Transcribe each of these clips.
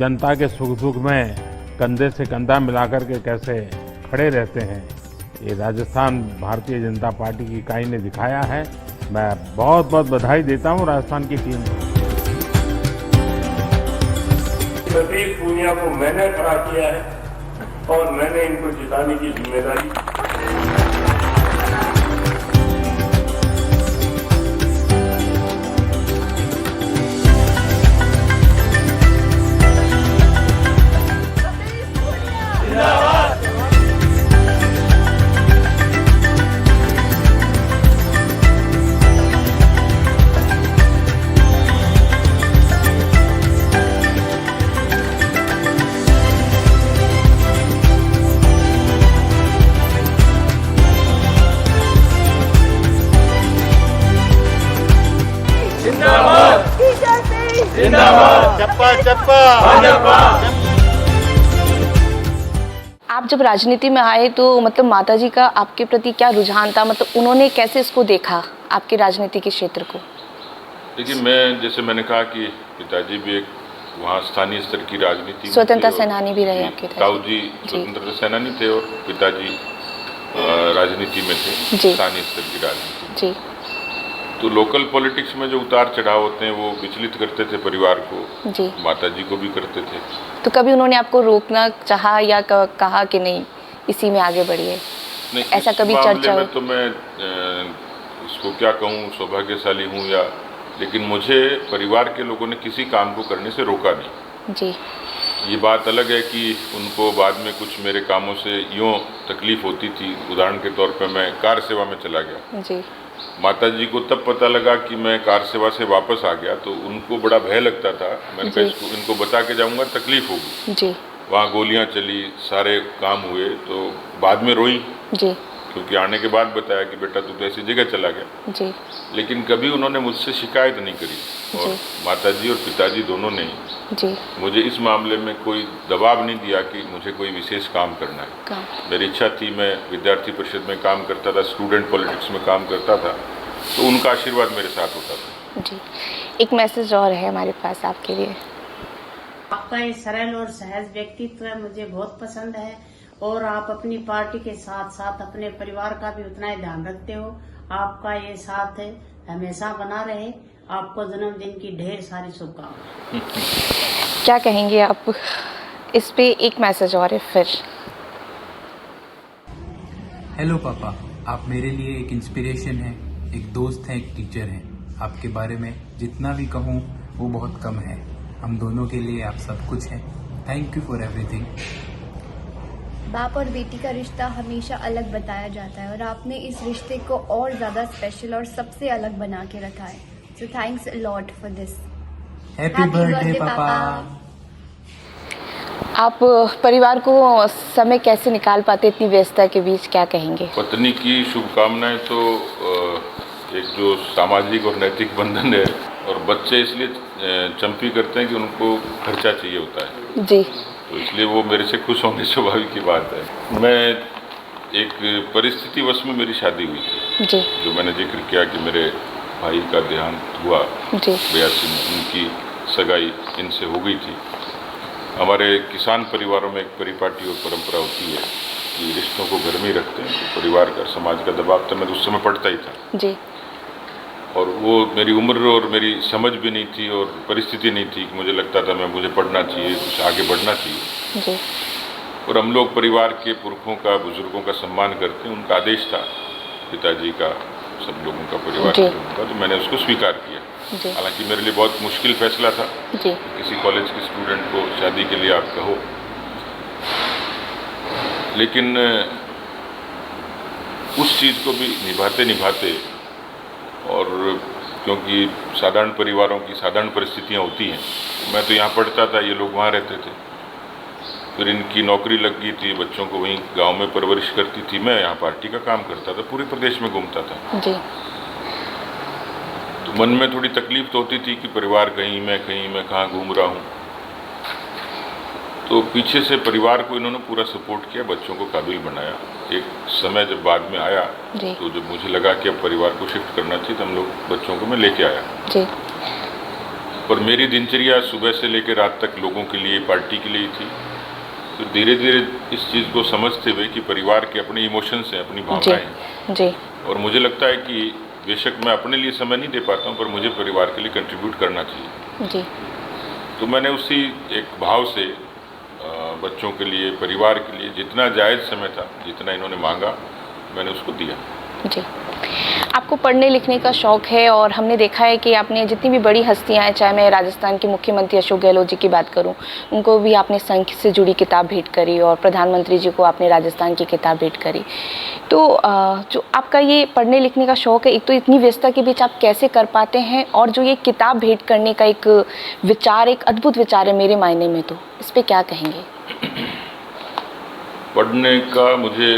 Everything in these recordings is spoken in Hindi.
जनता के सुख दुख में कंधे से कंधा मिलाकर के कैसे खड़े रहते हैं, ये राजस्थान भारतीय जनता पार्टी की इकाई ने दिखाया है। मैं बहुत बहुत बधाई देता हूँ राजस्थान की टीम को। सतीश पूनिया को मैंने खड़ा किया है और मैंने इनको जिताने की जिम्मेदारी। आप जब राजनीति में आए तो मतलब माताजी का आपके प्रति क्या रुझान था, मतलब उन्होंने कैसे इसको देखा आपके राजनीति के क्षेत्र को? देखिए, जैसे मैंने कहा कि पिताजी भी एक वहाँ स्थानीय स्तर की राजनीति में स्वतंत्रता सेनानी भी रहे आपके ताऊ जी स्वतंत्रता सेनानी थे और पिताजी राजनीति में थे, स्थानीय स्तर की राजनीति। जी। तो लोकल पॉलिटिक्स में जो उतार चढ़ाव होते हैं वो विचलित करते थे परिवार को, जी। माताजी को भी करते थे। तो कभी उन्होंने आपको रोकना चाहा या कहा कि नहीं इसी में आगे बढ़िए? नहीं, ऐसा कभी चर्चा हो? तो मैं इसको क्या कहूँ, सौभाग्यशाली हूँ या, लेकिन मुझे परिवार के लोगों ने किसी काम को करने से रोका नहीं। जी। ये बात अलग है कि उनको बाद में कुछ मेरे कामों से यूँ तकलीफ होती थी। उदाहरण के तौर पे मैं कार सेवा में चला गया। जी। माताजी को तब पता लगा कि मैं कार सेवा से वापस आ गया तो उनको बड़ा भय लगता था। मैंने कहा इनको बता के जाऊंगा तकलीफ होगी। जी। वहाँ गोलियां चली, सारे काम हुए, तो बाद में रोई। जी। क्योंकि आने के बाद बताया कि बेटा तू तो ऐसी जगह चला गया। जी। लेकिन कभी उन्होंने मुझसे शिकायत नहीं करी और माताजी और पिताजी दोनों ने जी मुझे इस मामले में कोई दबाव नहीं दिया कि मुझे कोई विशेष काम करना है। मेरी इच्छा थी, मैं विद्यार्थी परिषद में काम करता था, स्टूडेंट पॉलिटिक्स में काम करता था, तो उनका आशीर्वाद मेरे साथ होता था। जी। एक मैसेज और है हमारे पास आपके लिए। आपका ये सरल और सहज व्यक्तित्व मुझे बहुत पसंद है और आप अपनी पार्टी के साथ साथ अपने परिवार का भी उतना ही ध्यान रखते हो। आपका ये साथ है हमेशा बना रहे। आपको जन्मदिन की ढेर सारी शुभकामनाएं। क्या कहेंगे आप इस पे? एक मैसेज और है फिर। हेलो पापा, आप मेरे लिए एक इंस्पिरेशन हैं, एक दोस्त हैं, एक टीचर हैं। आपके बारे में जितना भी कहूँ वो बहुत कम है। हम दोनों के लिए आप सब कुछ हैं। Thank you for everything. बाप और बेटी का रिश्ता हमेशा अलग बताया जाता है और आपने इस रिश्ते को और ज़्यादा स्पेशल और सबसे अलग बना के रखा है। So thanks a lot for this. Happy birthday पापा। आप परिवार को समय कैसे निकाल पाते इतनी व्यस्तता के बीच, क्या कहेंगे? पत्नी की शुभकामनाएं तो एक जो सामाजिक और नैतिक बंधन है, और बच्चे इसलिए चंपी करते हैं कि उनको खर्चा चाहिए होता है। जी। तो इसलिए वो मेरे से खुश होंगे, स्वाभाविक की बात है। मैं एक परिस्थितिवश में मेरी शादी हुई थी। जी। जो मैंने जिक्र किया कि मेरे भाई का देहांत हुआ 82 में, उनकी सगाई इनसे हो गई थी। हमारे किसान परिवारों में एक परिपाटी और परंपरा होती है कि रिश्तों को घर में ही रखते हैं। तो परिवार का, समाज का दबाव तो मैं उस समय पड़ता ही था। जी। और वो मेरी उम्र और मेरी समझ भी नहीं थी और परिस्थिति नहीं थी कि मुझे लगता था मुझे पढ़ना चाहिए, कुछ आगे बढ़ना चाहिए। जी। और हम लोग परिवार के पुरखों का, बुजुर्गों का सम्मान करते हैं। उनका आदेश था, पिताजी का, सब लोगों का, परिवार के लोगों का, तो मैंने उसको स्वीकार किया। हालांकि मेरे लिए बहुत मुश्किल फैसला था। जी। किसी कॉलेज के स्टूडेंट को शादी के लिए आप कहो, लेकिन उस चीज़ को भी निभाते निभाते, और क्योंकि साधारण परिवारों की साधारण परिस्थितियां होती हैं, मैं तो यहाँ पढ़ता था, ये लोग वहाँ रहते थे। फिर इनकी नौकरी लग गई थी, बच्चों को वहीं गांव में परवरिश करती थी। मैं यहाँ पार्टी का काम करता था, पूरे प्रदेश में घूमता था। जी। तो मन में थोड़ी तकलीफ तो होती थी कि परिवार कहीं, मैं कहाँ घूम रहा हूँ। तो पीछे से परिवार को इन्होंने पूरा सपोर्ट किया, बच्चों को काबिल बनाया। एक समय जब बाद में आया तो जब मुझे लगा कि अब परिवार को शिफ्ट करना चाहिए, तो हम लोग बच्चों को मैं लेके आया। जी। पर मेरी दिनचर्या सुबह से लेकर रात तक लोगों के लिए, पार्टी के लिए थी। तो धीरे धीरे इस चीज़ को समझते हुए कि परिवार के अपने इमोशंस हैं, अपनी भावनाएं हैं, जी और मुझे लगता है कि बेशक मैं अपने लिए समय नहीं दे पाता हूँ, पर मुझे परिवार के लिए कंट्रीब्यूट करना चाहिए। जी तो मैंने उसी एक भाव से बच्चों के लिए, परिवार के लिए जितना जायज़ समय था, जितना इन्होंने मांगा, मैंने उसको दिया। जी। आपको पढ़ने लिखने का शौक़ है और हमने देखा है कि आपने जितनी भी बड़ी हस्तियां हैं, चाहे मैं राजस्थान के मुख्यमंत्री अशोक गहलोत जी की बात करूं, उनको भी आपने संघ से जुड़ी किताब भेंट करी और प्रधानमंत्री जी को आपने राजस्थान की किताब भेंट करी। तो जो आपका ये पढ़ने लिखने का शौक़ है, एक तो इतनी व्यस्तता के बीच आप कैसे कर पाते हैं, और जो ये किताब भेंट करने का एक विचार, एक अद्भुत विचार है मेरे मायने में, तो इस पर क्या कहेंगे? पढ़ने का मुझे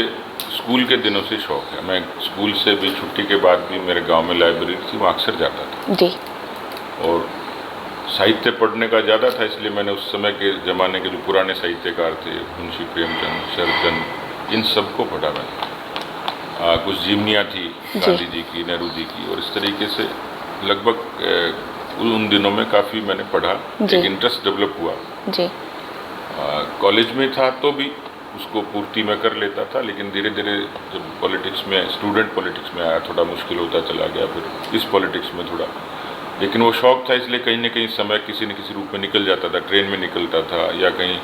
स्कूल के दिनों से शौक़ है। मैं स्कूल से भी छुट्टी के बाद भी मेरे गांव में लाइब्रेरी थी, वहाँ अक्सर जाता था। जी। और साहित्य पढ़ने का ज़्यादा था, इसलिए मैंने उस समय के ज़माने के जो पुराने साहित्यकार थे, मुंशी प्रेमचंद, शरदचंद, इन सबको पढ़ा मैंने। कुछ जीवनियाँ थी गांधी जी की, नेहरू जी की, और इस तरीके से लगभग उन दिनों में काफ़ी मैंने पढ़ा, एक इंटरेस्ट डेवलप हुआ। जी। कॉलेज में था तो भी उसको पूर्ति में कर लेता था, लेकिन धीरे धीरे जब पॉलिटिक्स में, स्टूडेंट पॉलिटिक्स में आया, थोड़ा मुश्किल होता चला गया, फिर इस पॉलिटिक्स में थोड़ा, लेकिन वो शौक़ था, इसलिए कहीं न कहीं समय किसी न किसी रूप में निकल जाता था। ट्रेन में निकलता था या कहीं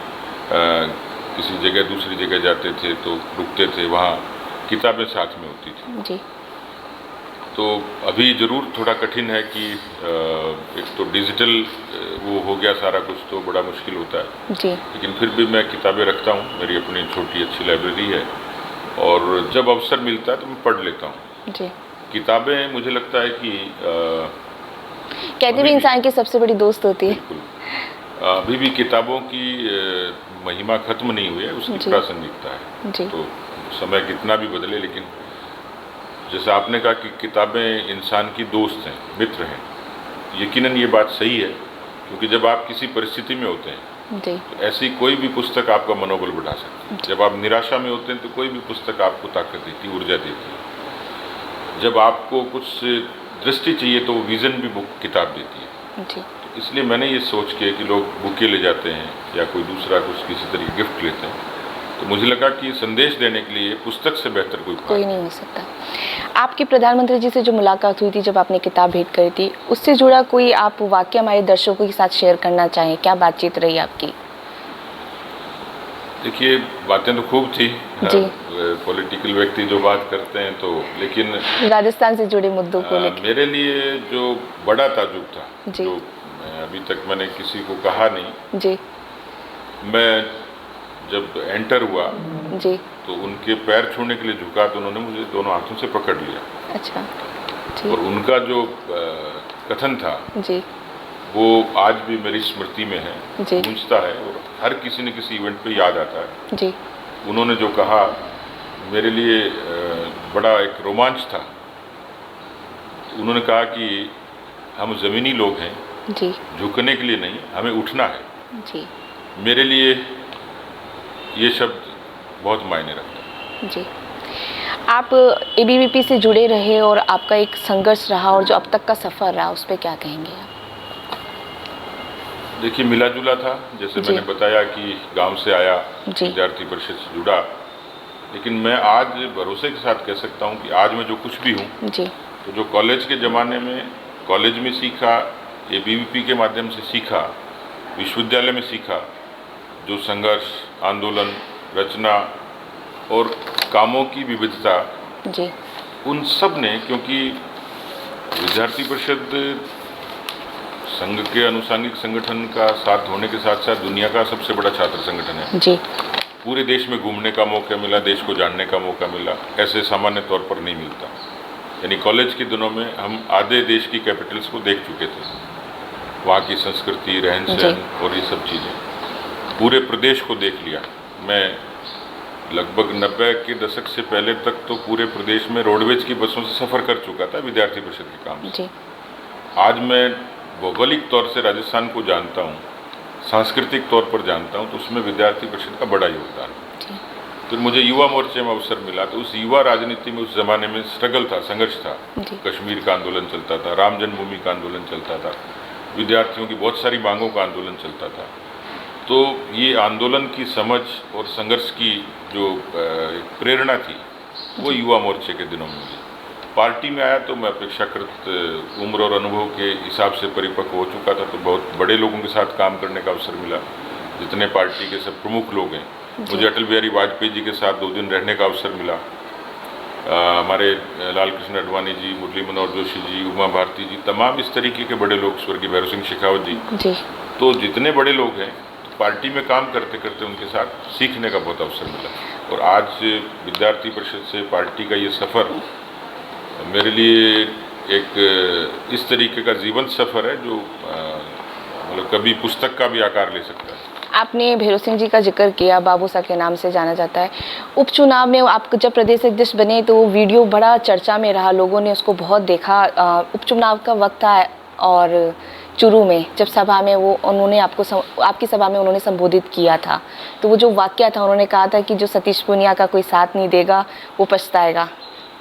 किसी जगह दूसरी जगह जाते थे तो रुकते थे, वहाँ किताबें साथ में होती थी। जी। तो अभी ज़रूर थोड़ा कठिन है कि एक तो डिजिटल वो हो गया सारा कुछ, तो बड़ा मुश्किल होता है। जी। लेकिन फिर भी मैं किताबें रखता हूँ, मेरी अपनी छोटी अच्छी लाइब्रेरी है, और जब अवसर मिलता है तो मैं पढ़ लेता हूँ। जी। किताबें मुझे लगता है कि कहते भी इंसान की सबसे बड़ी दोस्त होती है। बिल्कुल। अभी भी किताबों की महिमा खत्म नहीं हुई है, उसकी प्रासंगिकता है। जी। तो समय कितना भी बदले, लेकिन जैसा आपने कहा कि किताबें इंसान की दोस्त हैं, मित्र हैं, यकीनन ये बात सही है, क्योंकि जब आप किसी परिस्थिति में होते हैं जी। तो ऐसी कोई भी पुस्तक आपका मनोबल बढ़ा सकती है। जब आप निराशा में होते हैं तो कोई भी पुस्तक आपको ताकत देती है, ऊर्जा देती है। जब आपको कुछ दृष्टि चाहिए तो वो विज़न भी बुक किताब देती है। जी। तो इसलिए मैंने ये सोच के कि लोग बुकें ले जाते हैं या कोई दूसरा कुछ किसी तरीके गिफ्ट लेते हैं, तो मुझे लगा कि संदेश देने के लिए पुस्तक से बेहतर कोई नहीं हो सकता। आपकी प्रधानमंत्री जी से जो मुलाकात हुई थी जब आपने किताब भेंट करी थी, उससे जुड़ा कोई आप वाकया हमारे दर्शकों के साथ शेयर करना चाहें? क्या बातचीत रही आपकी? देखिए, बातें तो खूब थी। जी। पॉलिटिकल व्यक्ति जो बात करते हैं तो, लेकिन राजस्थान से जुड़े मुद्दों को लेकर मेरे लिए जो बड़ा ताजुब था, जी। जो अभी तक मैंने किसी को कहा नहीं, जी। मैं जब एंटर हुआ जी। तो उनके पैर छूने के लिए झुका तो उन्होंने मुझे दोनों हाथों से पकड़ लिया। अच्छा। जी। और उनका जो कथन था जी। वो आज भी मेरी स्मृति में है, जी। गूंजता है, और हर किसी न किसी इवेंट पे याद आता है। जी। उन्होंने जो कहा मेरे लिए बड़ा एक रोमांच था। उन्होंने कहा कि हम ज़मीनी लोग हैं, जी। झुकने के लिए नहीं, हमें उठना है। जी। मेरे लिए ये शब्द बहुत मायने रखता है। जी। आप एबीवीपी से जुड़े रहे और आपका एक संघर्ष रहा और जो अब तक का सफ़र रहा, उस पर क्या कहेंगे आप? देखिए, मिला जुला था, जैसे मैंने बताया कि गांव से आया, विद्यार्थी परिषद से जुड़ा, लेकिन मैं आज भरोसे के साथ कह सकता हूं कि आज मैं जो कुछ भी हूं, तो जो कॉलेज के ज़माने में कॉलेज में सीखा, एबीवीपी के माध्यम से सीखा, विश्वविद्यालय में सीखा, जो संघर्ष, आंदोलन, रचना और कामों की विविधता, जी। उन सब ने, क्योंकि विद्यार्थी परिषद संघ के अनुषंगिक संगठन का साथ होने के साथ साथ दुनिया का सबसे बड़ा छात्र संगठन है। जी। पूरे देश में घूमने का मौका मिला, देश को जानने का मौका मिला, ऐसे सामान्य तौर पर नहीं मिलता। यानी कॉलेज के दिनों में हम आधे देश की कैपिटल्स को देख चुके थे, वहाँ की संस्कृति, रहन सहन और ये सब चीज़ें, पूरे प्रदेश को देख लिया। मैं लगभग 90 के दशक से पहले तक तो पूरे प्रदेश में रोडवेज की बसों से सफ़र कर चुका था विद्यार्थी परिषद के काम से। आज मैं भौगोलिक तौर से राजस्थान को जानता हूँ, सांस्कृतिक तौर पर जानता हूँ, तो उसमें विद्यार्थी परिषद का बड़ा योगदान है। फिर मुझे युवा मोर्चे में अवसर मिला, तो उस युवा राजनीति में उस ज़माने में स्ट्रगल था, संघर्ष था। कश्मीर का आंदोलन चलता था, राम जन्मभूमि का आंदोलन चलता था, विद्यार्थियों की बहुत सारी मांगों का आंदोलन चलता था। तो ये आंदोलन की समझ और संघर्ष की जो एक प्रेरणा थी वो युवा मोर्चे के दिनों में मिली। पार्टी में आया तो मैं अपेक्षाकृत उम्र और अनुभव के हिसाब से परिपक्व हो चुका था, तो बहुत बड़े लोगों के साथ काम करने का अवसर मिला। जितने पार्टी के सब प्रमुख लोग हैं, मुझे अटल बिहारी वाजपेयी जी के साथ 2 दिन रहने का अवसर मिला। हमारे लाल कृष्ण आडवाणी जी, मुरली मनोहर जोशी जी, उमा भारती जी, तमाम इस तरीके के बड़े लोग, स्वर्गीय भैरव सिंह शेखावत जी, तो जितने बड़े लोग हैं पार्टी में काम करते करते उनके साथ सीखने का बहुत अवसर मिला। और आज विद्यार्थी परिषद से पार्टी का ये सफ़र मेरे लिए एक इस तरीके का जीवंत सफ़र है जो मतलब कभी पुस्तक का भी आकार ले सकता है। आपने भैरव सिंह जी का जिक्र किया, बाबू साहब के नाम से जाना जाता है। उपचुनाव में आप जब प्रदेश अध्यक्ष बने तो वीडियो बड़ा चर्चा में रहा, लोगों ने उसको बहुत देखा। उपचुनाव का वक्त था और चुरू में जब सभा में वो उन्होंने आपकी सभा में उन्होंने संबोधित किया था, तो वो जो वाक्य था उन्होंने कहा था कि जो सतीश पूनिया का कोई साथ नहीं देगा वो पछताएगा।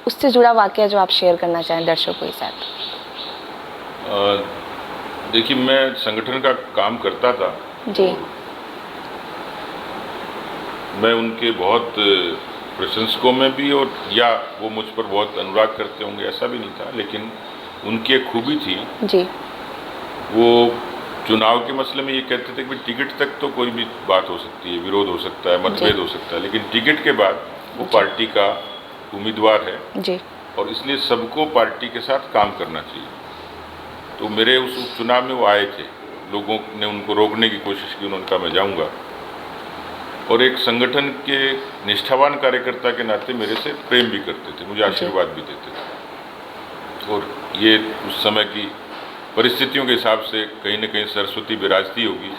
उससे जुड़ा वाक्य जो आप शेयर करना चाहें दर्शकों के साथ। देखिए, मैं संगठन का काम करता था जी। मैं उनके बहुत प्रशंसकों में भी, और या वो मुझ पर बहुत अनुराग करते होंगे ऐसा भी नहीं था, लेकिन उनकी एक खूबी थी जी। वो चुनाव के मसले में ये कहते थे कि टिकट तक तो कोई भी बात हो सकती है, विरोध हो सकता है, मतभेद हो सकता है, लेकिन टिकट के बाद वो पार्टी का उम्मीदवार है जी। और इसलिए सबको पार्टी के साथ काम करना चाहिए। तो मेरे उस उपचुनाव में वो आए थे, लोगों ने उनको रोकने की कोशिश की, उन्होंने कहा मैं जाऊंगा, और एक संगठन के निष्ठावान कार्यकर्ता के नाते मेरे से प्रेम भी करते थे, मुझे आशीर्वाद भी देते थे। और ये उस समय की परिस्थितियों के हिसाब से कहीं न कहीं सरस्वती विराजती होगी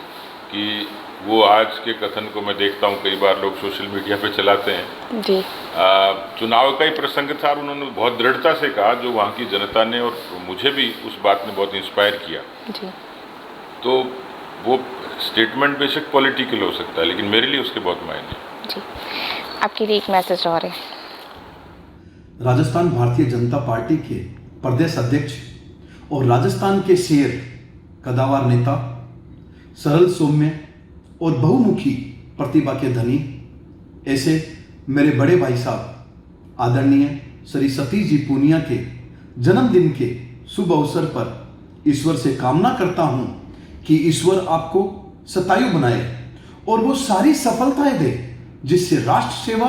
कि वो आज के कथन को मैं देखता हूँ, कई बार लोग सोशल मीडिया पे चलाते हैं जी। चुनाव का ही प्रसंग था और उन्होंने बहुत दृढ़ता से कहा, जो वहाँ की जनता ने और मुझे भी उस बात ने बहुत इंस्पायर किया जी। तो वो स्टेटमेंट बेशक पॉलिटिकल हो सकता है, लेकिन मेरे लिए उसके बहुत मायने हैं। जी, आपके लिए एक मैसेज और है। राजस्थान भारतीय जनता पार्टी के प्रदेश अध्यक्ष और राजस्थान के शेर, कदावर नेता, सरल सौम्य और बहुमुखी प्रतिभा के धनी ऐसे मेरे बड़े भाई साहब आदरणीय श्री सतीश जी पूनिया के जन्मदिन के शुभ अवसर पर ईश्वर से कामना करता हूं कि ईश्वर आपको शतायु बनाए और वो सारी सफलताएं दे जिससे राष्ट्र सेवा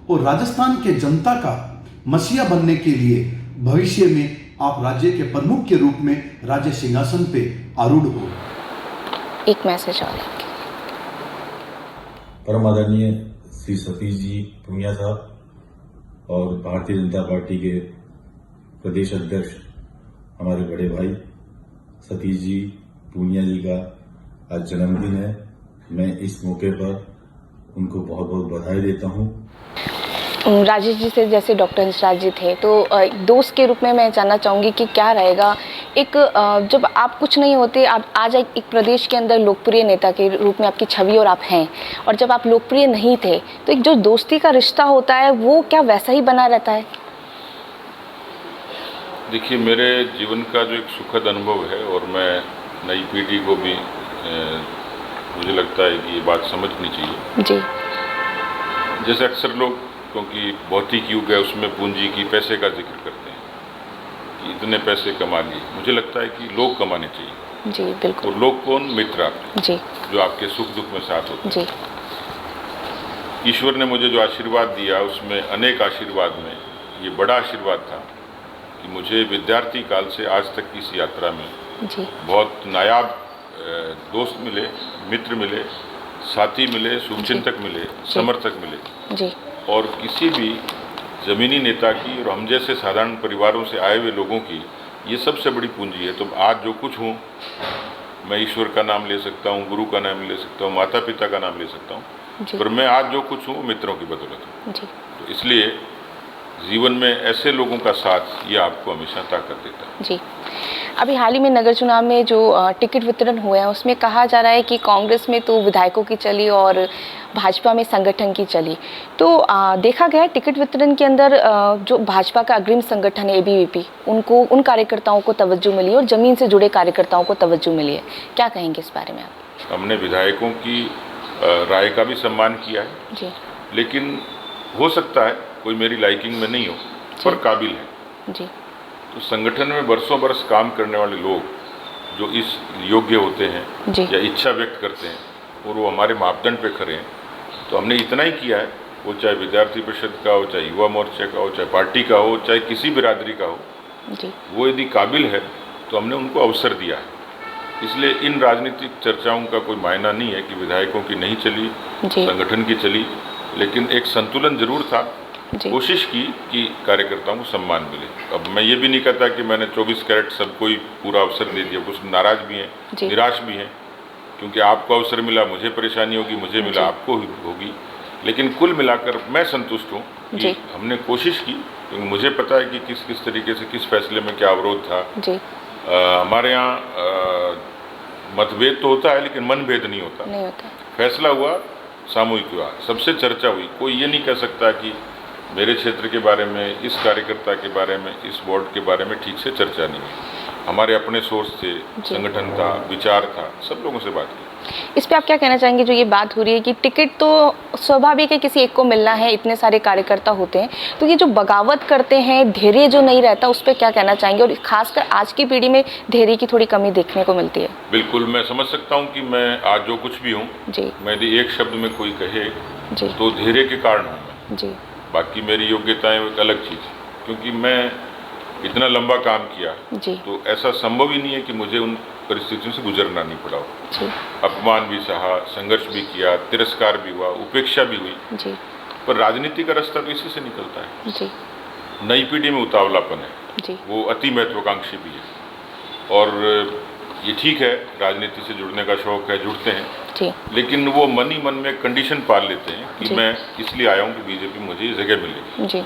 और राजस्थान के जनता का मसीहा बनने के लिए भविष्य में आप राज्य के प्रमुख के रूप में राज्य सिंहासन पे आरूढ़ हो। एक मैसेज और है। परम आदरणीय श्री सतीश जी पूनिया साहब और भारतीय जनता पार्टी के प्रदेश अध्यक्ष हमारे बड़े भाई सतीश जी पूनिया जी का आज जन्मदिन है। मैं इस मौके पर उनको बहुत बहुत बधाई देता हूं। राजेश जी से जैसे डॉक्टर हंसराज जी थे, तो एक दोस्त के रूप में मैं जानना चाहूँगी कि क्या रहेगा एक जब आप कुछ नहीं होते, आप आज एक प्रदेश के अंदर लोकप्रिय नेता के रूप में आपकी छवि और आप हैं, और जब आप लोकप्रिय नहीं थे तो एक जो दोस्ती का रिश्ता होता है वो क्या वैसा ही बना रहता है? देखिए, मेरे जीवन का जो एक सुखद अनुभव है और मैं नई पीढ़ी को भी मुझे लगता है कि ये बात समझनी चाहिए जी। जैसे अक्सर लोग, क्योंकि भौतिक युग है उसमें पूंजी की, पैसे का जिक्र करते हैं कि इतने पैसे कमा लिए। मुझे लगता है कि लोग कमाने चाहिए। जी बिल्कुल। और लोग कौन? मित्र आपके, जी, जो आपके सुख दुख में साथ होते हैं। जी। ईश्वर ने मुझे जो आशीर्वाद दिया उसमें अनेक आशीर्वाद में ये बड़ा आशीर्वाद था कि मुझे विद्यार्थी काल से आज तक की इस यात्रा में जी बहुत नायाब दोस्त मिले, मित्र मिले, साथी मिले, शुभचिंतक मिले, समर्थक मिले। जी। और किसी भी ज़मीनी नेता की और हम जैसे साधारण परिवारों से आए हुए लोगों की ये सबसे बड़ी पूंजी है। तो आज जो कुछ हूँ, मैं ईश्वर का नाम ले सकता हूँ, गुरु का नाम ले सकता हूँ, माता पिता का नाम ले सकता हूँ, पर मैं आज जो कुछ हूँ मित्रों की बदौलत हूँ। तो इसलिए जीवन में ऐसे लोगों का साथ ये आपको हमेशा ताकत देता है। जी, अभी हाल ही में नगर चुनाव में जो टिकट वितरण हुए हैं उसमें कहा जा रहा है कि कांग्रेस में तो विधायकों की चली और भाजपा में संगठन की चली। तो देखा गया है टिकट वितरण के अंदर जो भाजपा का अग्रिम संगठन है एबीवीपी, उनको उन कार्यकर्ताओं को तवज्जो मिली और ज़मीन से जुड़े कार्यकर्ताओं को तवज्जो मिली है। क्या कहेंगे इस बारे में आप? हमने विधायकों की राय का भी सम्मान किया है जी लेकिन हो सकता है कोई मेरी लाइकिंग में नहीं हो पर काबिल है। जी तो संगठन में बरसों बरस काम करने वाले लोग जो इस योग्य होते हैं जी या इच्छा व्यक्त करते हैं और वो हमारे मापदंड पे खड़े हैं, तो हमने इतना ही किया है, वो चाहे विद्यार्थी परिषद का हो, चाहे युवा मोर्चे का हो, चाहे पार्टी का हो, चाहे किसी बिरादरी का हो, जी वो यदि काबिल है तो हमने उनको अवसर दिया है। इसलिए इन राजनीतिक चर्चाओं का कोई मायना नहीं है कि विधायकों की नहीं चली, संगठन की चली, लेकिन एक संतुलन जरूर था। कोशिश की कि कार्यकर्ताओं को सम्मान मिले। अब मैं ये भी नहीं कहता कि मैंने 24 कैरेट सबको ही पूरा अवसर दे दिया, कुछ नाराज भी हैं, निराश भी हैं, क्योंकि आपको अवसर मिला, मुझे परेशानी होगी, मुझे मिला, आपको होगी, लेकिन कुल मिलाकर मैं संतुष्ट हूँ कि हमने कोशिश की, क्योंकि मुझे पता है कि किस किस तरीके से किस फैसले में क्या अवरोध था। हमारे यहाँ मतभेद तो होता है लेकिन मनभेद नहीं होता। फैसला हुआ, सामूहिक हुआ, सबसे चर्चा हुई। कोई ये नहीं कह सकता कि मेरे क्षेत्र के बारे में, इस कार्यकर्ता के बारे में, इस बोर्ड के बारे में ठीक से चर्चा नहीं हुई। हमारे अपने सोर्स थे, संगठन था, विचार था, सब लोगों से बात की। इस पे आप क्या कहना चाहेंगे? जो ये बात हो रही है कि टिकट तो स्वाभाविक है किसी एक को मिलना है, इतने सारे कार्यकर्ता होते हैं, तो ये जो बगावत करते हैं, धैर्य जो नहीं रहता, उस पर क्या कहना चाहेंगे? और खासकर आज की पीढ़ी में धैर्य की थोड़ी कमी देखने को मिलती है। बिल्कुल, मैं समझ सकता हूँ कि मैं आज जो कुछ भी हूँ, मैं यदि एक शब्द में कोई कहे तो धैर्य के कारण हूँ मैं। बाकी मेरी योग्यताएं एक अलग चीज़, क्योंकि मैं इतना लंबा काम किया तो ऐसा संभव ही नहीं है कि मुझे उन परिस्थितियों से गुजरना नहीं पड़ा हो। अपमान भी सहा, संघर्ष भी किया, तिरस्कार भी हुआ, उपेक्षा भी हुई, पर राजनीति का रास्ता तो इसी से निकलता है। नई पीढ़ी में उतावलापन है, वो अति महत्वाकांक्षी भी है, और ये ठीक है, राजनीति से जुड़ने का शौक है, जुड़ते हैं, लेकिन वो मन ही मन में कंडीशन पाल लेते हैं कि मैं इसलिए आया हूँ कि बीजेपी मुझे जगह मिलेगी।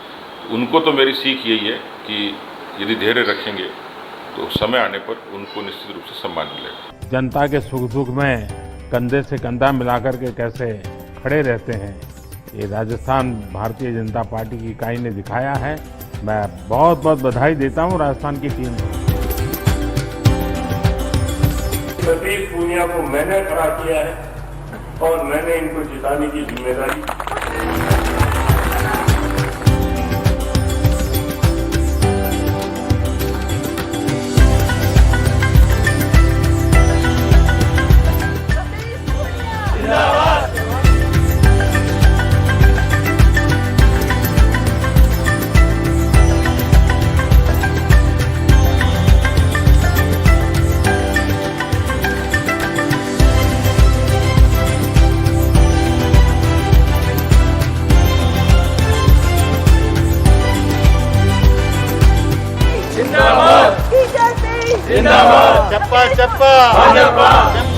उनको तो मेरी सीख यही है कि यदि धैर्य रखेंगे तो समय आने पर उनको निश्चित रूप से सम्मान मिलेगा। जनता के सुख दुख में कंधे से कंधा मिलाकर के कैसे खड़े रहते हैं, ये राजस्थान भारतीय जनता पार्टी की इकाई ने दिखाया है। मैं बहुत बहुत बधाई देता हूँ राजस्थान की टीम को। प्रतीक पूनिया को मैंने खड़ा किया है और मैंने इनको जिताने की जिम्मेदारी। जिंदाबाद, चप्पा चप्पा,